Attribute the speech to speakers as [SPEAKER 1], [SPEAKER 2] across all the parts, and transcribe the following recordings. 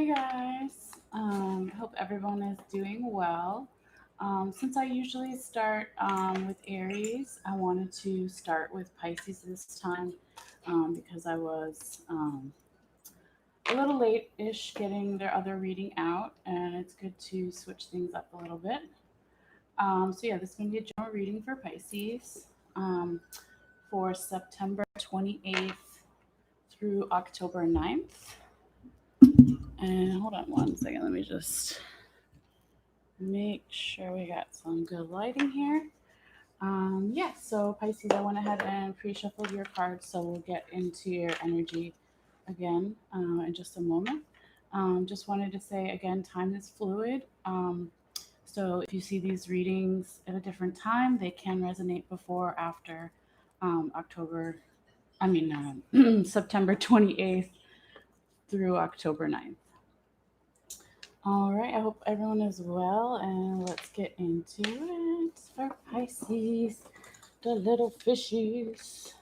[SPEAKER 1] Hey guys, hope everyone is doing well. Since I usually start with Aries, I wanted to start with Pisces this time because I was a little late-ish getting their other reading out, and it's good to switch things up a little bit. So yeah, this is going to be a general reading for Pisces for September 28th through October 9th. And hold on one second, let me just make sure we got some good lighting here. Yeah, so Pisces, I went ahead and pre-shuffled your cards, so we'll get into your energy again in just a moment. Just wanted to say again, time is fluid. So if you see these readings at a different time, they can resonate before or after October, September 28th through October 9th. All right, I hope everyone is well, and let's get into it for Pisces, the little fishies.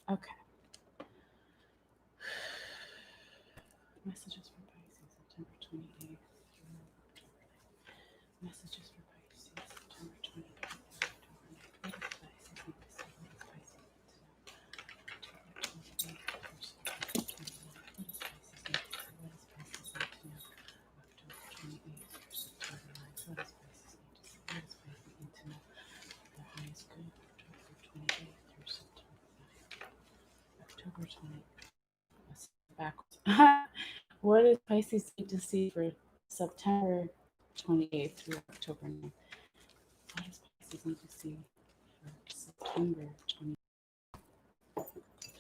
[SPEAKER 1] Okay. Messages for Pisces, September 28th through October 9th. Messages for Pisces, September 28th through October 9th. What does Pisces need to see? What does Pisces need to know? October 28th through September 29th. What does Pisces need to see? What does Pisces need to know? October 28th through September 9th. What does Pisces need to see? What does Pisces need to know? The highest good. October 28th through September 9th. October 28th. Let's start backwards. What does Pisces need to see for September 28th through October 9th? What does Pisces need to see for September 28th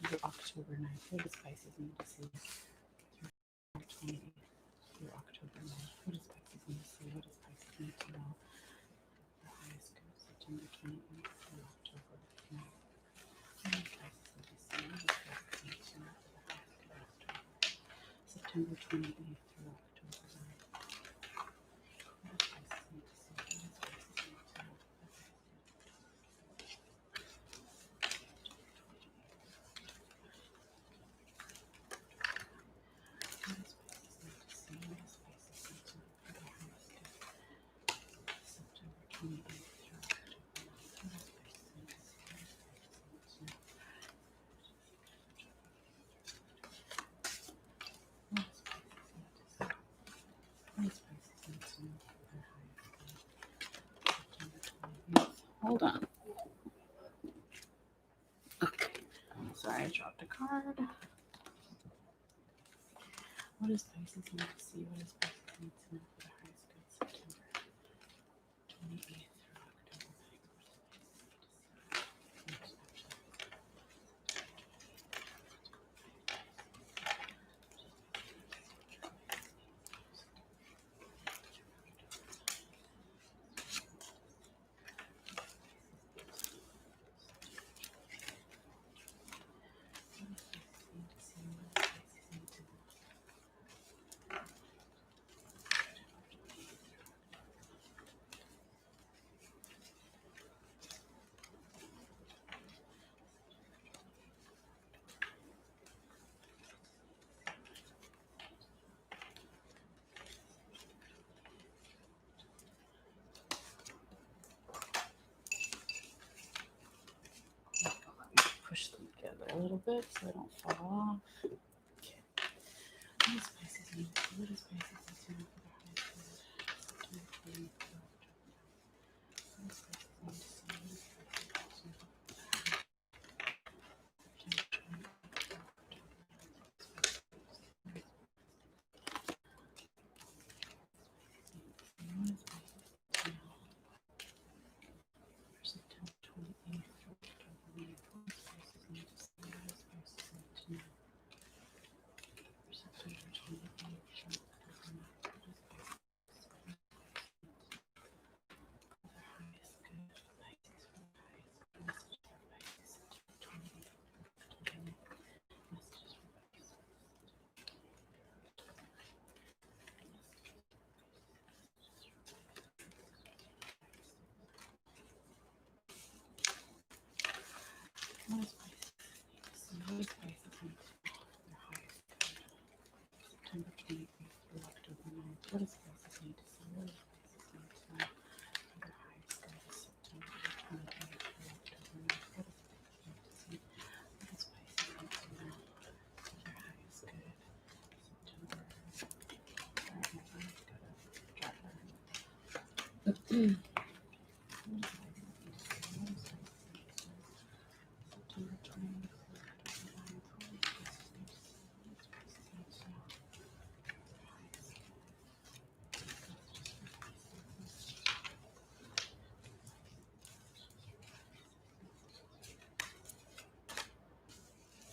[SPEAKER 1] through October 9th? What does Pisces need to see through September 28th through October 9th? What does Pisces need to see? What does Pisces need to know? The highest good, September 28th through October 9th. What does Pisces need to see? What does Pisces need to know? The highest good, October, September 28th through October 9th. What does Pisces need to see? What does Pisces need to know? The highest good. What does Pisces need to see? What does Pisces need to know? For the highest good, September 28th through October 9th. What does Pisces need to see? What does Pisces need to know? What does Pisces need to see? What does Pisces need to know? For the highest good, September 28th. Hold on. Okay. Sorry, I dropped a card. What does Pisces need to see? What does Pisces need to know for the highest good, September 28th through October 9th? What does Pisces need to see? Push them together a little bit so they don't fall off. Okay. What does Pisces need to see? What does Pisces need to know for the highest good, September 28th through October 9th? What does Pisces need to see? What does Pisces need to know for the highest September 28th through October 9th? What does Pisces need to see? What does Pisces need to know for September 28th through October 9th? What does Pisces need to see? What does Pisces need to know for September 28th through October 9th? What does Pisces need to see? For the highest good, Pisces, for the highest good, messages for Pisces, September 28th through October 9th. Messages for Pisces. What does Pisces need to see? What does Pisces need to know for the highest good, September 28th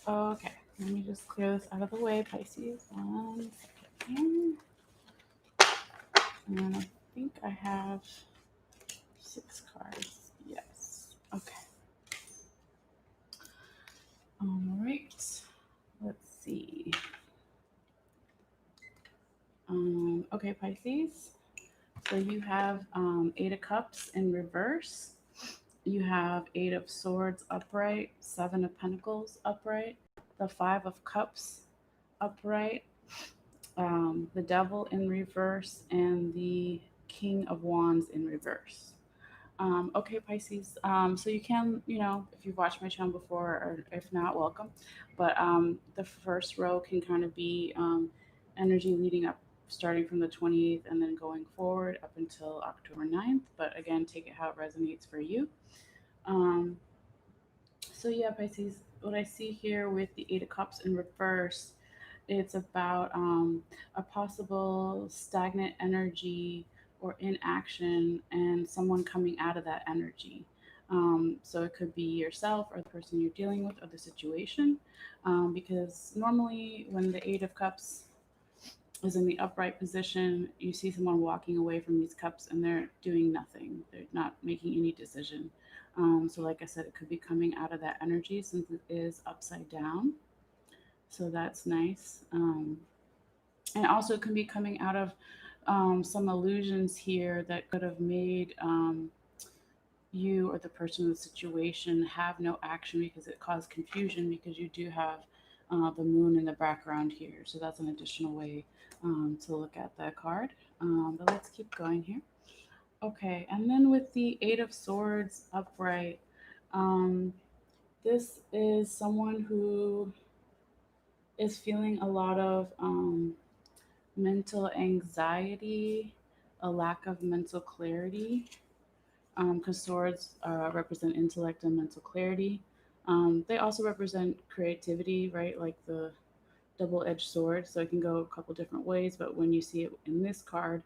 [SPEAKER 1] Okay, let me just clear this out of the way, Pisces. 1 second here. And I think I have 6 cards. Yes. Okay. All right. Let's see. Okay, Pisces. So you have 8 of Cups in reverse. You have 8 of Swords upright, 7 of Pentacles upright, the 5 of Cups upright, the Devil in reverse, and the King of Wands in reverse. Okay, Pisces. So you can, if you've watched my channel before, or if not, welcome. But the first row can kind of be energy leading up, starting from the 28th and then going forward up until October 9th. But again, take it how it resonates for you. Um, so yeah, Pisces, what I see here with the 8 of Cups in reverse, it's about a possible stagnant energy or inaction and someone coming out of that energy. So it could be yourself or the person you're dealing with or the situation. Because normally when the 8 of Cups is in the upright position, you see someone walking away from these cups and they're doing nothing. They're not making any decision. So, like I said, it could be coming out of that energy since it is upside down. So that's nice. And also, it can be coming out of some illusions here that could have made you or the person in the situation have no action because it caused confusion because you do have the moon in the background here. So that's an additional way to look at that card. But let's keep going here. Okay, and then with the 8 of Swords upright, um, this is someone who is feeling a lot of mental anxiety, a lack of mental clarity, because swords represent intellect and mental clarity. They also represent creativity, right? Like the double-edged sword, so it can go a couple different ways. But when you see it in this card,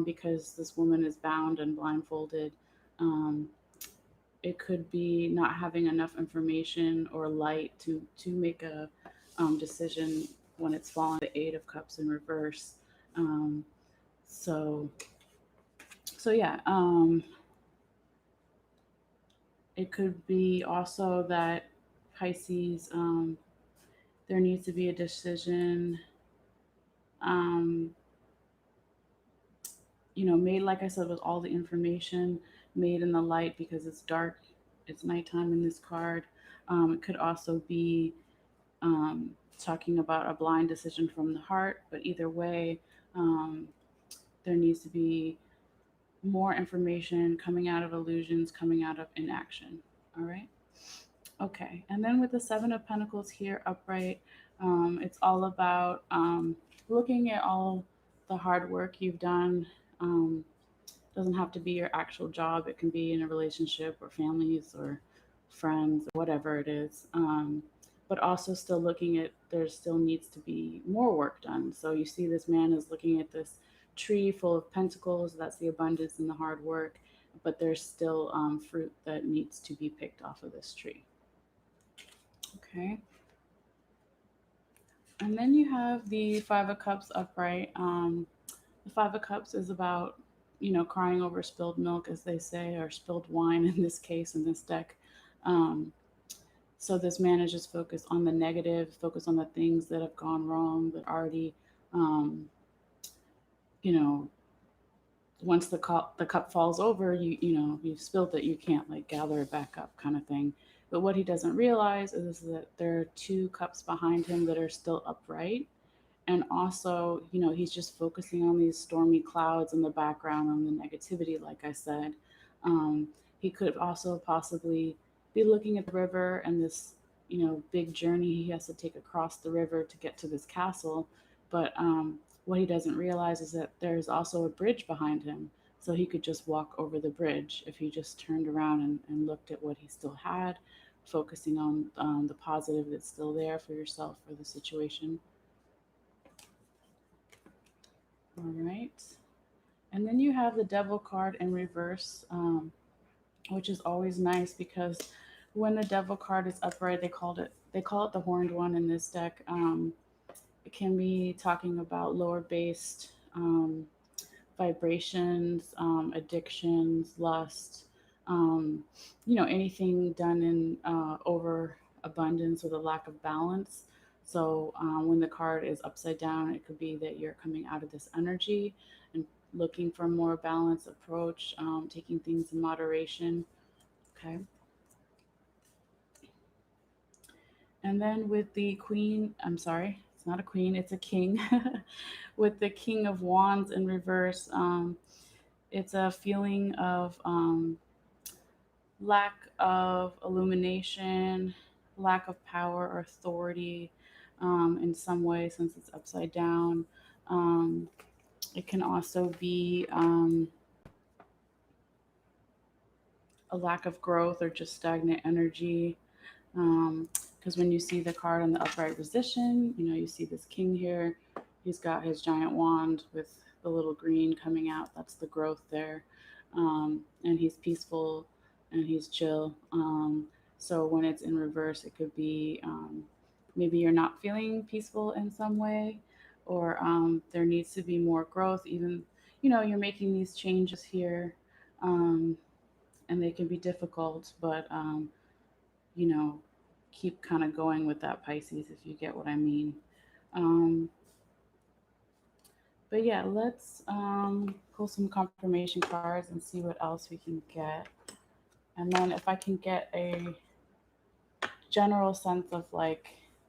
[SPEAKER 1] because this woman is bound and blindfolded, um, it could be not having enough information or light to make a decision when it's fallen the 8 of Cups in reverse. Um, so yeah, it could be also that Pisces, there needs to be a decision, um, made, like I said, with all the information made in the light because it's dark, it's nighttime in this card. It could also be um, talking about a blind decision from the heart, but either way, um, there needs to be more information coming out of illusions, coming out of inaction. All right. Okay. And then with the 7 of Pentacles here upright, it's all about looking at all the hard work you've done. Doesn't have to be your actual job. It can be in a relationship or families or friends or whatever it is. But also still looking at there still needs to be more work done. So you see this man is looking at this tree full of pentacles. That's the abundance and the hard work. But there's still fruit that needs to be picked off of this tree. Okay. And then you have the 5 of Cups upright. The 5 of Cups is about, crying over spilled milk, as they say, or spilled wine in this case, in this deck. Um, so this man is just focused on the negative, focused on the things that have gone wrong, that already, um, you know, once the cup falls over, you've spilled it, you can't like gather it back up, kind of thing. But what he doesn't realize is that there are 2 cups behind him that are still upright, and also, he's just focusing on these stormy clouds in the background on the negativity, like I said. He could also possibly be looking at the river and this, big journey he has to take across the river to get to this castle. But what he doesn't realize is that there's also a bridge behind him. So he could just walk over the bridge if he just turned around and looked at what he still had, focusing on the positive that's still there for yourself or the situation. All right. And then you have the devil card in reverse, which is always nice because when the devil card is upright, they call it the horned one in this deck. It can be talking about lower based vibrations, addictions, lust, um, anything done in over abundance with a lack of balance. So when the card is upside down, it could be that you're coming out of this energy and looking for a more balanced approach, taking things in moderation. Okay. And then with the queen, I'm sorry, it's not a queen, it's a king. With the king of wands in reverse, it's a feeling of lack of illumination, lack of power or authority in some way since it's upside down. Um, it can also be a lack of growth or just stagnant energy. Because when you see the card in the upright position, you see this king here. He's got his giant wand with the little green coming out. That's the growth there. And he's peaceful and he's chill. So when it's in reverse, it could be maybe you're not feeling peaceful in some way, or there needs to be more growth. Even, you're making these changes here, um, and they can be difficult, but you know, keep kind of going with that Pisces if you get what I mean. Um, but yeah, let's pull some confirmation cards and see what else we can get. And then if I can get a general sense of like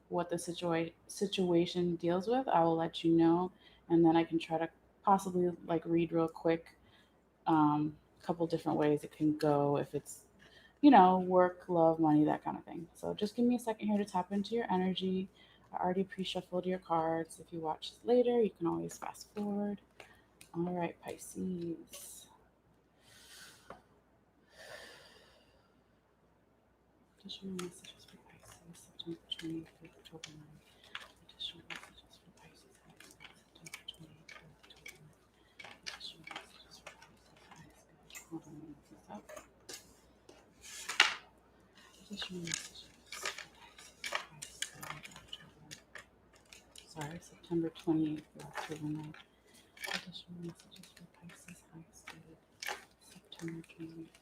[SPEAKER 1] what the situation deals with, I will let you know. And then I can try to possibly like read real quick couple different ways it can go if it's work, love, money, that kind of thing. So just give me a second here to tap into your energy. I already pre-shuffled your cards. If you watch this later, you can always fast forward. All right, Pisces. Additional messages for Pisces, September 20th through October 9th. Additional messages for Pisces, September 20th through October 9th. Additional messages for Pisces, hold on, let me look this up. Additional messages for Pisces, sorry, September 28th through October 9th. Additional messages for Pisces, high stated September 28th.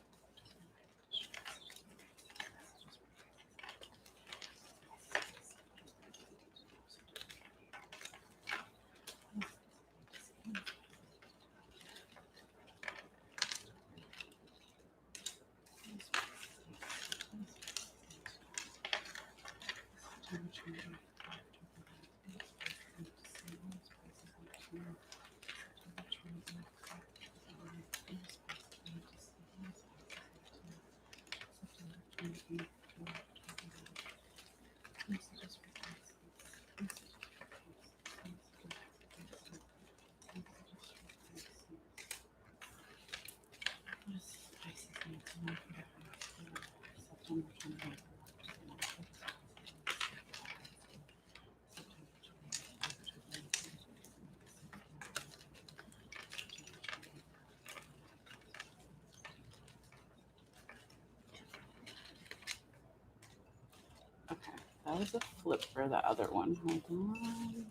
[SPEAKER 1] Okay, that was a flip for the other one. Hold on.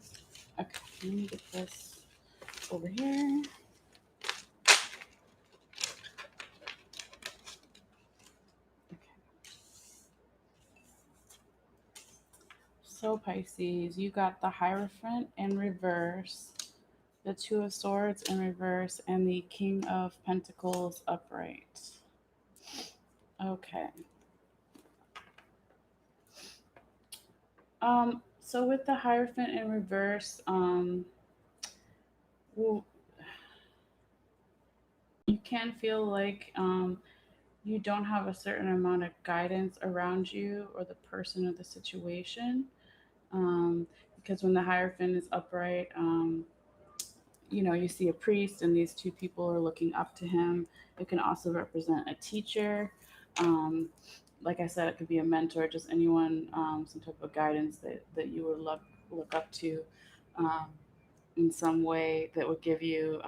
[SPEAKER 1] Okay, let me get this over here. Okay. So Pisces, you got the Hierophant in reverse, the Two of Swords in reverse, and the King of Pentacles upright. Okay. So with the Hierophant in reverse, well, you can feel like you don't have a certain amount of guidance around you or the person or the situation. Because when the Hierophant is upright, you see a priest and these two people are looking up to him. It can also represent a teacher. Um, like I said, it could be a mentor, just anyone, some type of guidance that you would look up to um, in some way that would give you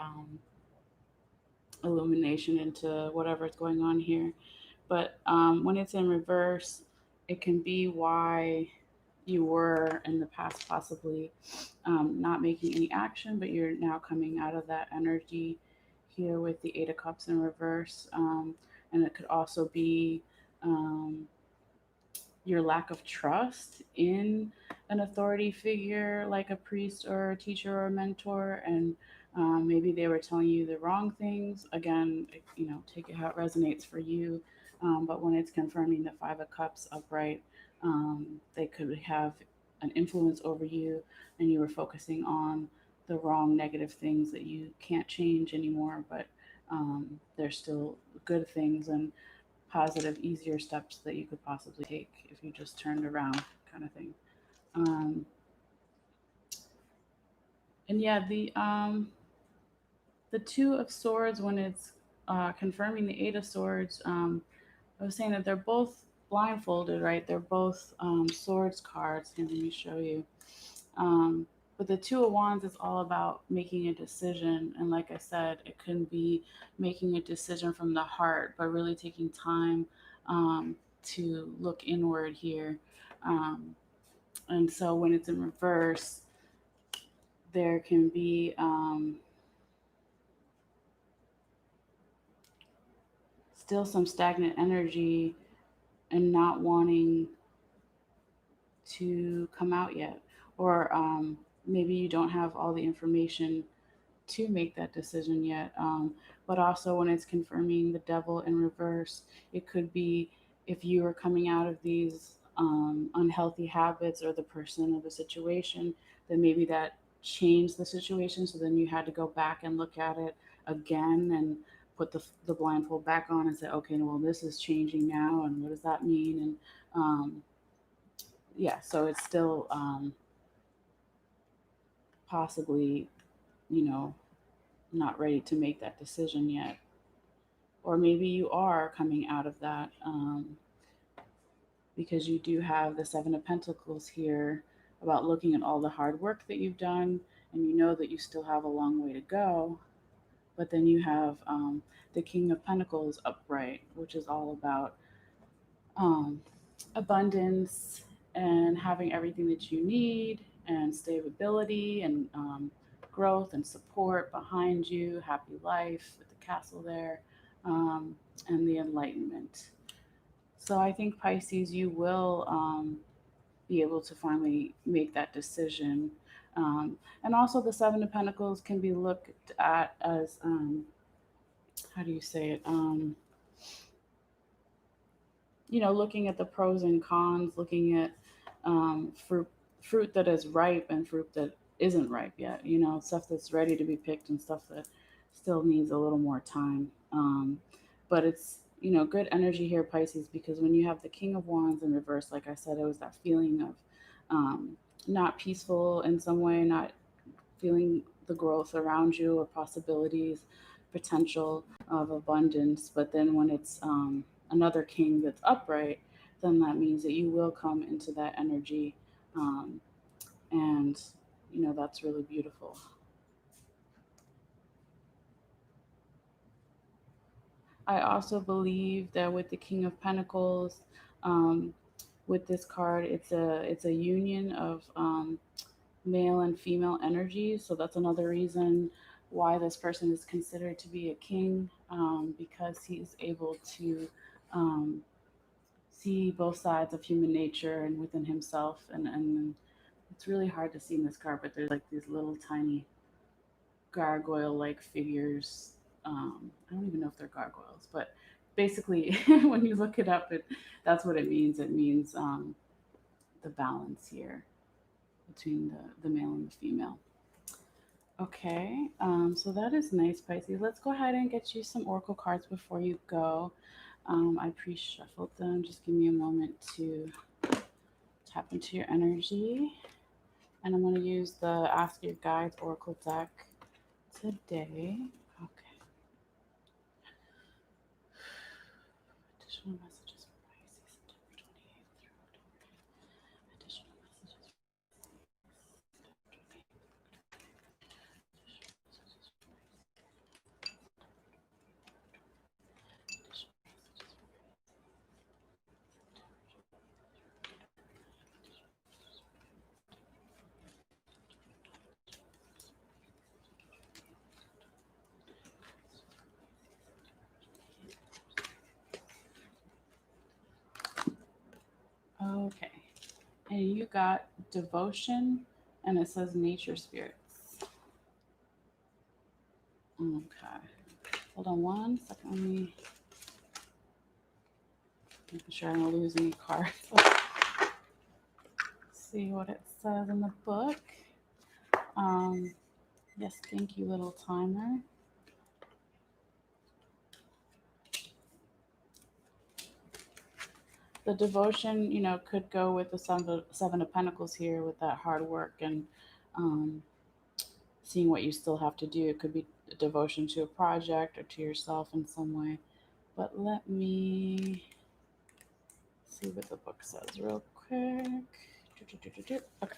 [SPEAKER 1] illumination into whatever's going on here. But when it's in reverse, it can be why you were in the past possibly not making any action, but you're now coming out of that energy here with the Eight of Cups in reverse. And it could also be um, your lack of trust in an authority figure like a priest or a teacher or a mentor, and maybe they were telling you the wrong things. Again, take it how it resonates for you. But when it's confirming the Five of Cups upright, they could have an influence over you, and you were focusing on the wrong negative things that you can't change anymore, but there's still good things and positive, easier steps that you could possibly take if you just turned around, kind of thing. Um, and yeah, the Two of Swords, when it's confirming the Eight of Swords, I was saying that they're both blindfolded, right? They're both swords cards. Here, let me show you. Um, but the Two of Wands is all about making a decision. And like I said, it can be making a decision from the heart, but really taking time to look inward here. Um, and so when it's in reverse, there can be still some stagnant energy and not wanting to come out yet. Or maybe you don't have all the information to make that decision yet. But also, when it's confirming the devil in reverse, it could be if you are coming out of these unhealthy habits or the person or the situation, then maybe that changed the situation. So then you had to go back and look at it again and put the blindfold back on and say, okay, well, this is changing now. And what does that mean? And yeah, so it's still possibly, you know, not ready to make that decision yet. Or maybe you are coming out of that because you do have the Seven of Pentacles here about looking at all the hard work that you've done, and you know that you still have a long way to go. But then you have the King of Pentacles upright, which is all about um, abundance and having everything that you need and stability and growth and support behind you, happy life with the castle there, and the enlightenment. So I think Pisces, you will be able to finally make that decision. And also, the Seven of Pentacles can be looked at as how do you say it? Looking at the pros and cons, looking at fruit that is ripe and fruit that isn't ripe yet. Stuff that's ready to be picked and stuff that still needs a little more time. But it's good energy here, Pisces, because when you have the King of Wands in reverse, like I said, it was that feeling of not peaceful in some way, not feeling the growth around you or possibilities, potential of abundance. But then when it's another king that's upright, then that means that you will come into that energy. Um, and, that's really beautiful. I also believe that with the King of Pentacles, um, with this card, it's a union of male and female energies. So that's another reason why this person is considered to be a king, because he's able to um, see both sides of human nature and within himself. And it's really hard to see in this card, but there's like these little tiny gargoyle like figures. I don't even know if they're gargoyles, but basically, when you look it up, that's what it means. It means the balance here between the male and the female. Okay, so that is nice, Pisces. Let's go ahead and get you some oracle cards before you go. I pre-shuffled them. Just give me a moment to tap into your energy. And I'm going to use the Ask Your Guides oracle deck today. Okay. Additional messages for Pisces, September 28th through October 9th. Additional messages for okay. And you got devotion, and it says nature spirits. Okay. Hold on one second. Let me making sure I don't lose any cards. Let's see what it says in the book. Um, yes, thank you, little timer. The devotion, could go with the seven of Pentacles here with that hard work and um, seeing what you still have to do. It could be a devotion to a project or to yourself in some way. But let me see what the book says real quick. Okay.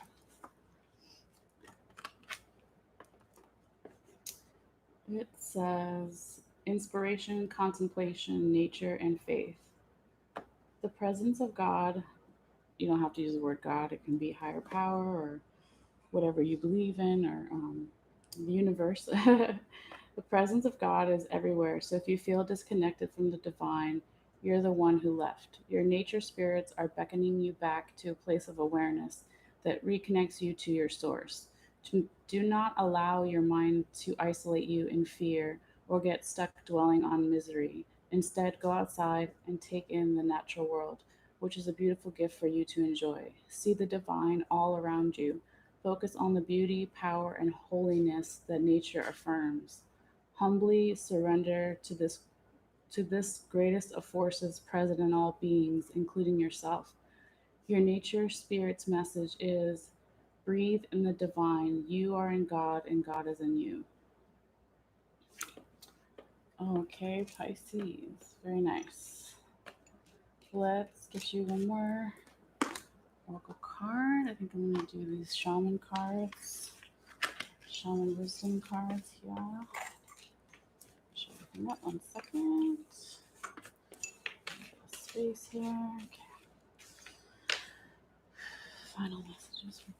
[SPEAKER 1] It says inspiration, contemplation, nature, and faith. The presence of God, you don't have to use the word God, it can be higher power or whatever you believe in or the universe. The presence of God is everywhere. So if you feel disconnected from the divine, you're the one who left. Your nature spirits are beckoning you back to a place of awareness that reconnects you to your source. Do not allow your mind to isolate you in fear or get stuck dwelling on misery. Instead, go outside and take in the natural world, which is a beautiful gift for you to enjoy. See the divine all around you. Focus on the beauty, power, and holiness that nature affirms. Humbly surrender to this greatest of forces present in all beings, including yourself. Your nature spirit's message is breathe in the divine. You are in God and God is in you. Okay, Pisces. Very nice. Let's get you one more oracle card. I think I'm going to do these shaman cards. Shaman wisdom cards here. Should open up 1 second. Space here. Okay. Final messages for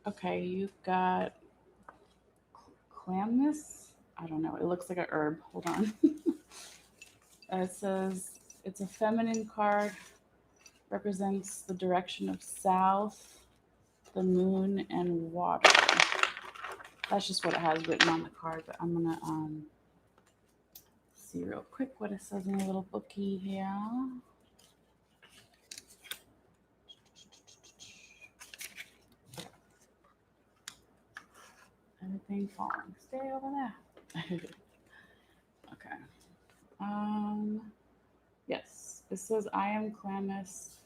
[SPEAKER 1] Okay, you've got clamness. I don't know. It looks like a herb. Hold on. It says it's a feminine card, represents the direction of south, the moon, and water. That's just what it has written on the card, but I'm gonna see real quick what it says in a little bookie here. Everything falling. Stay over there. Okay. Yes. It says, I am Clamus.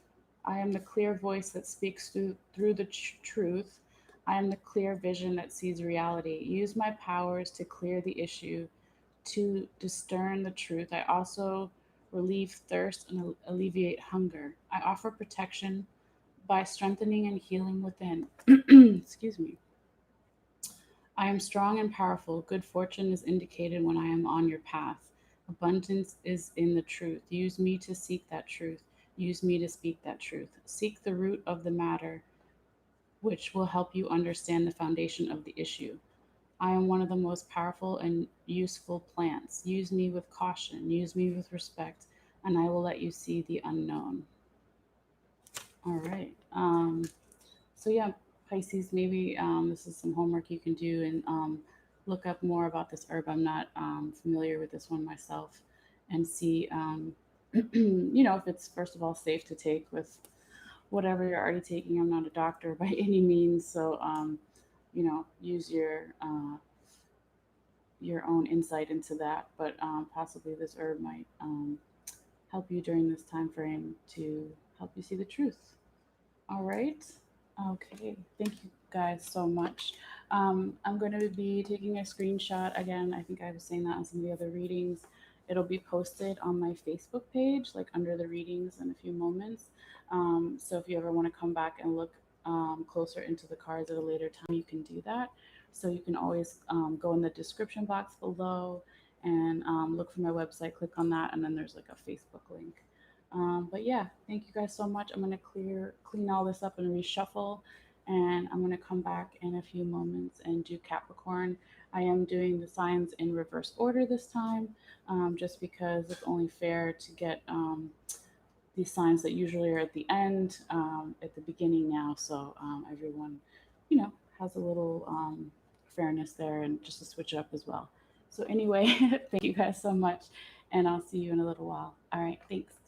[SPEAKER 1] I am the clear voice that speaks through the truth. I am the clear vision that sees reality. Use my powers to clear the issue, to discern the truth. I also relieve thirst and alleviate hunger. I offer protection by strengthening and healing within. Excuse me. I am strong and powerful. Good fortune is indicated when I am on your path. Abundance is in the truth. Use me to seek that truth. Use me to speak that truth. Seek the root of the matter, which will help you understand the foundation of the issue. I am one of the most powerful and useful plants. Use me with caution. Use me with respect, and I will let you see the unknown. All right. So yeah, Pisces, maybe this is some homework you can do and look up more about this herb. I'm not familiar with this one myself, and see, you know, if it's first of all safe to take with whatever you're already taking. I'm not a doctor by any means, so you know, use your own insight into that. But possibly this herb might help you during this time frame to help you see the truth. All right. Okay. Thank you guys so much. I'm going to be taking a screenshot again. I think I was saying that on some of the other readings. It'll be posted on my Facebook page, like under the readings in a few moments. So if you ever want to come back and look closer into the cards at a later time, you can do that. So you can always go in the description box below and look for my website, click on that, and then there's like a Facebook link. But yeah, thank you guys so much. I'm gonna clean all this up and reshuffle, and I'm gonna come back in a few moments and do Capricorn. I am doing the signs in reverse order this time, just because it's only fair to get these signs that usually are at the end at the beginning now, so everyone, you know, has a little fairness there, and just to switch it up as well. So anyway, thank you guys so much, and I'll see you in a little while. All right, thanks.